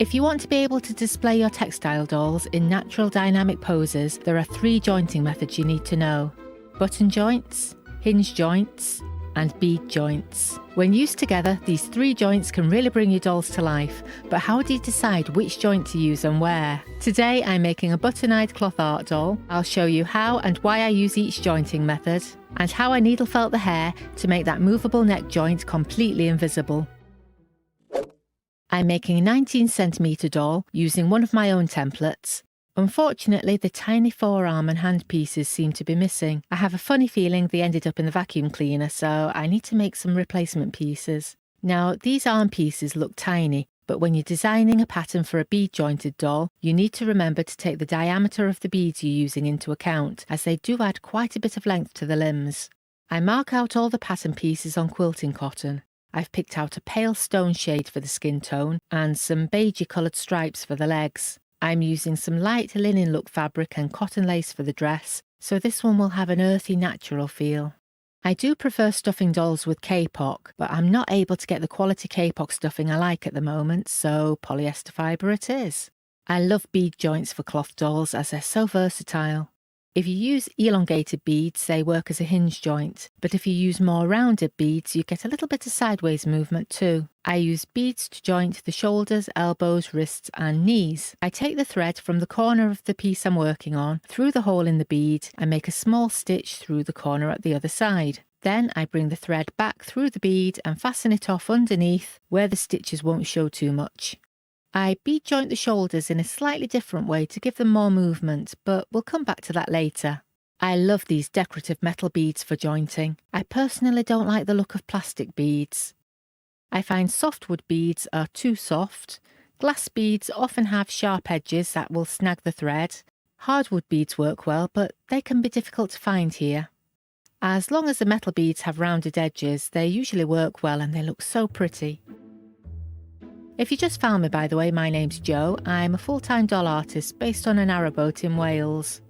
If you want to be able to display your textile dolls in natural dynamic poses, there are 3 jointing methods you need to know: button joints, hinge joints, and bead joints. When used together, these 3 joints can really bring your dolls to life, but how do you decide which joint to use and where? Today I'm making a button-eyed cloth art doll. I'll show you how and why I use each jointing method, and how I needle felt the hair to make that movable neck joint completely invisible. I'm making a 19cm doll using one of my own templates. Unfortunately, the tiny forearm and hand pieces seem to be missing. I have a funny feeling they ended up in the vacuum cleaner, so I need to make some replacement pieces. Now, these arm pieces look tiny, but when you're designing a pattern for a bead jointed doll, you need to remember to take the diameter of the beads you're using into account, as they do add quite a bit of length to the limbs. I mark out all the pattern pieces on quilting cotton. I've picked out a pale stone shade for the skin tone and some beigey coloured stripes for the legs. I'm using some light linen look fabric and cotton lace for the dress, so this one will have an earthy, natural feel. I do prefer stuffing dolls with kapok, but I'm not able to get the quality kapok stuffing I like at the moment, so polyester fibre it is. I love bead joints for cloth dolls as they're so versatile. If you use elongated beads, they work as a hinge joint, but if you use more rounded beads, you get a little bit of sideways movement too. I use beads to joint the shoulders, elbows, wrists and knees. I take the thread from the corner of the piece I'm working on through the hole in the bead and make a small stitch through the corner at the other side. Then I bring the thread back through the bead and fasten it off underneath where the stitches won't show too much. I bead joint the shoulders in a slightly different way to give them more movement, but we'll come back to that later. I love these decorative metal beads for jointing. I personally don't like the look of plastic beads. I find softwood beads are too soft. Glass beads often have sharp edges that will snag the thread. Hardwood beads work well, but they can be difficult to find here. As long as the metal beads have rounded edges, they usually work well and they look so pretty. If you just found me, by the way, my name's Jo. I'm a full-time doll artist based on a narrowboat in Wales.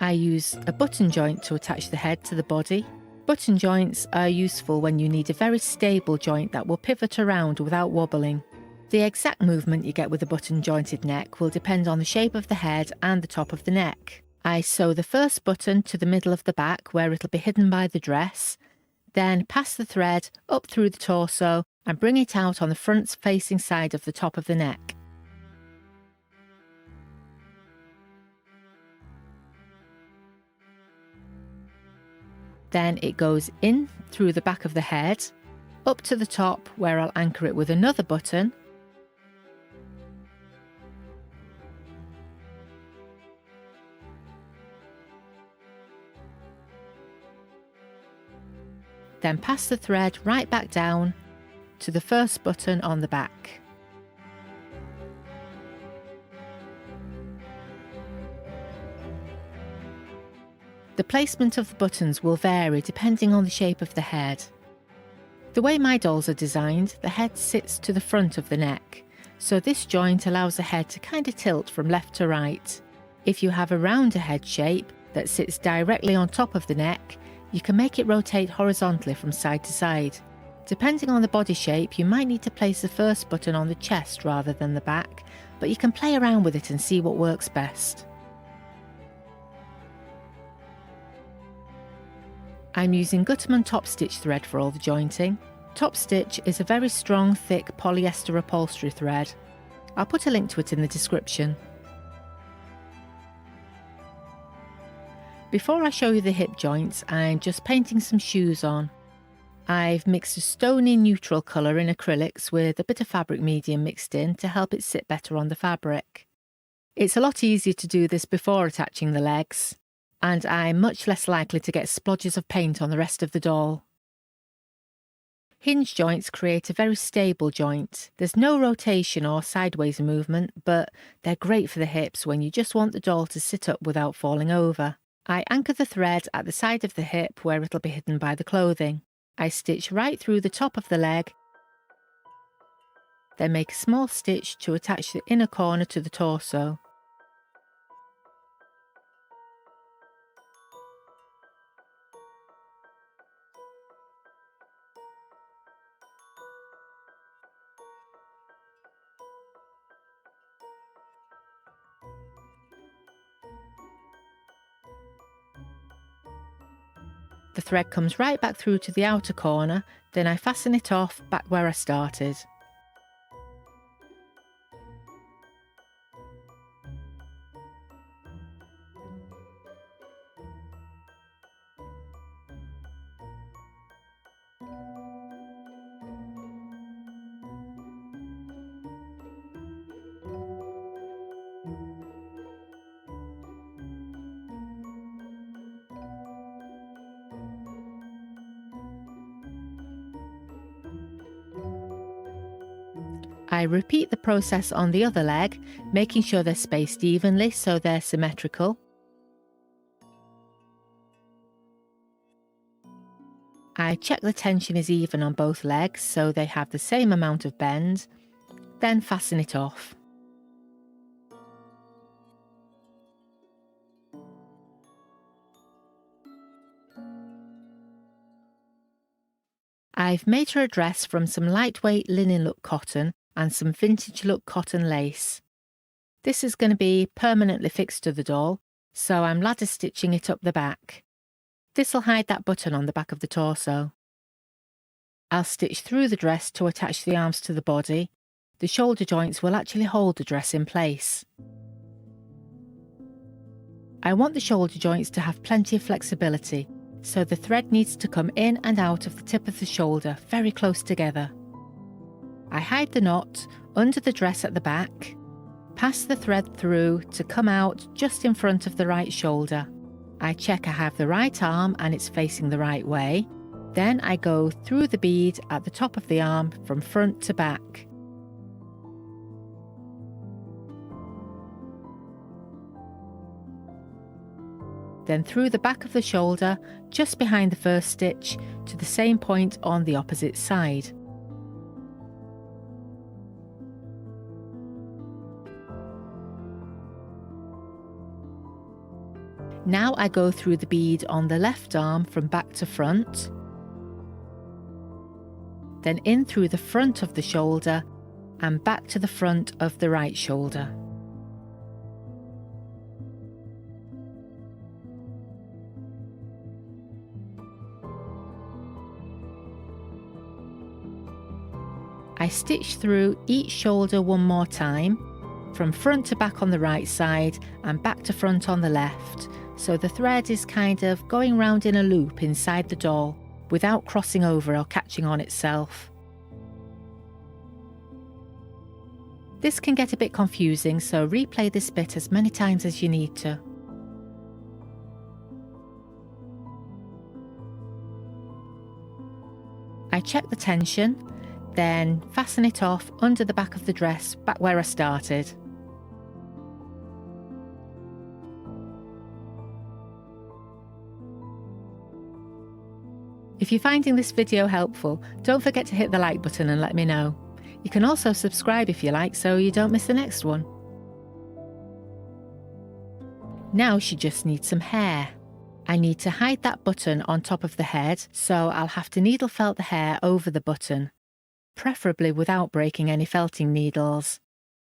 I use a button joint to attach the head to the body. Button joints are useful when you need a very stable joint that will pivot around without wobbling. The exact movement you get with a button jointed neck will depend on the shape of the head and the top of the neck. I sew the first button to the middle of the back where it'll be hidden by the dress, then pass the thread up through the torso and bring it out on the front facing side of the top of the neck. Then it goes in through the back of the head, up to the top where I'll anchor it with another button. Then pass the thread right back down to the first button on the back. The placement of the buttons will vary depending on the shape of the head. The way my dolls are designed, the head sits to the front of the neck, so this joint allows the head to kind of tilt from left to right. If you have a rounder head shape that sits directly on top of the neck, you can make it rotate horizontally from side to side. Depending on the body shape, you might need to place the first button on the chest rather than the back, but you can play around with it and see what works best. I'm using Gutterman top stitch thread for all the jointing. Top stitch is a very strong, thick polyester upholstery thread. I'll put a link to it in the description. Before I show you the hip joints, I'm just painting some shoes on. I've mixed a stony neutral colour in acrylics with a bit of fabric medium mixed in to help it sit better on the fabric. It's a lot easier to do this before attaching the legs, and I'm much less likely to get splodges of paint on the rest of the doll. Hinge joints create a very stable joint. There's no rotation or sideways movement, but they're great for the hips when you just want the doll to sit up without falling over. I anchor the thread at the side of the hip where it'll be hidden by the clothing. I stitch right through the top of the leg, then make a small stitch to attach the inner corner to the torso. The thread comes right back through to the outer corner, then I fasten it off back where I started. I repeat the process on the other leg, making sure they're spaced evenly so they're symmetrical. I check the tension is even on both legs so they have the same amount of bend, then fasten it off. I've made her a dress from some lightweight linen look cotton and some vintage look cotton lace. This is going to be permanently fixed to the doll, so I'm ladder stitching it up the back. This will hide that button on the back of the torso. I'll stitch through the dress to attach the arms to the body. The shoulder joints will actually hold the dress in place. I want the shoulder joints to have plenty of flexibility, so the thread needs to come in and out of the tip of the shoulder very close together. I hide the knot under the dress at the back, pass the thread through to come out just in front of the right shoulder. I check I have the right arm and it's facing the right way. Then I go through the bead at the top of the arm from front to back. Then through the back of the shoulder, just behind the first stitch, to the same point on the opposite side. Now I go through the bead on the left arm from back to front, then in through the front of the shoulder and back to the front of the right shoulder. I stitch through each shoulder one more time, from front to back on the right side and back to front on the left, so the thread is kind of going round in a loop inside the doll without crossing over or catching on itself. This can get a bit confusing, so replay this bit as many times as you need to. I check the tension, then fasten it off under the back of the dress back where I started. If you're finding this video helpful, don't forget to hit the like button and let me know. You can also subscribe if you like so you don't miss the next one. Now she just needs some hair. I need to hide that button on top of the head, so I'll have to needle felt the hair over the button, preferably without breaking any felting needles.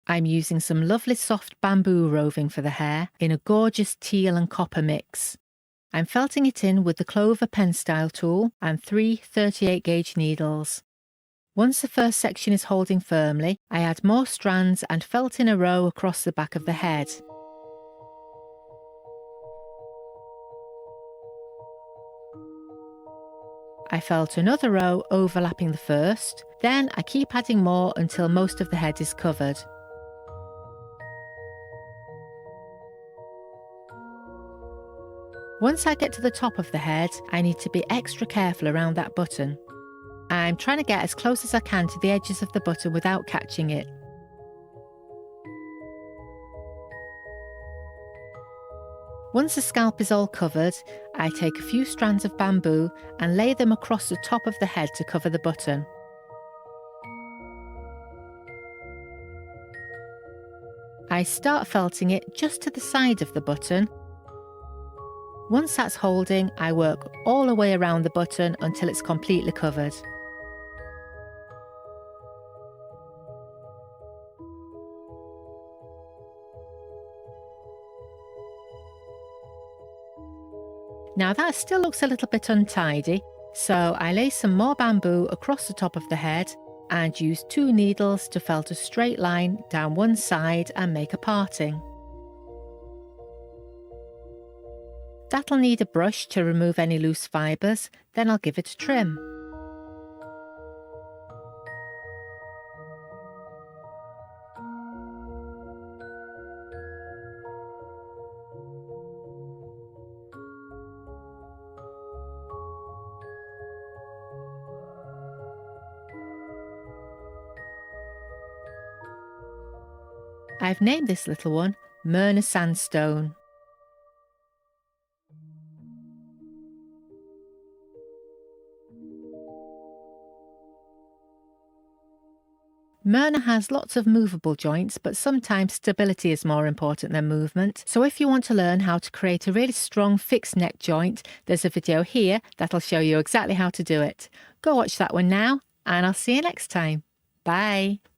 I'm using some lovely soft bamboo roving for the hair in a gorgeous teal and copper mix. I'm felting it in with the Clover pen style tool and 3 38 gauge needles. Once the first section is holding firmly, I add more strands and felt in a row across the back of the head. I felt another row overlapping the first, then I keep adding more until most of the head is covered. Once I get to the top of the head, I need to be extra careful around that button. I'm trying to get as close as I can to the edges of the button without catching it. Once the scalp is all covered, I take a few strands of bamboo and lay them across the top of the head to cover the button. I start felting it just to the side of the button. Once that's holding, I work all the way around the button until it's completely covered. Now that still looks a little bit untidy, so I lay some more bamboo across the top of the head and use 2 needles to felt a straight line down one side and make a parting. That'll need a brush to remove any loose fibres, then I'll give it a trim. I've named this little one Myrna Sandstone. Myrna has lots of movable joints, but sometimes stability is more important than movement. So if you want to learn how to create a really strong fixed neck joint, there's a video here that'll show you exactly how to do it. Go watch that one now, and I'll see you next time. Bye.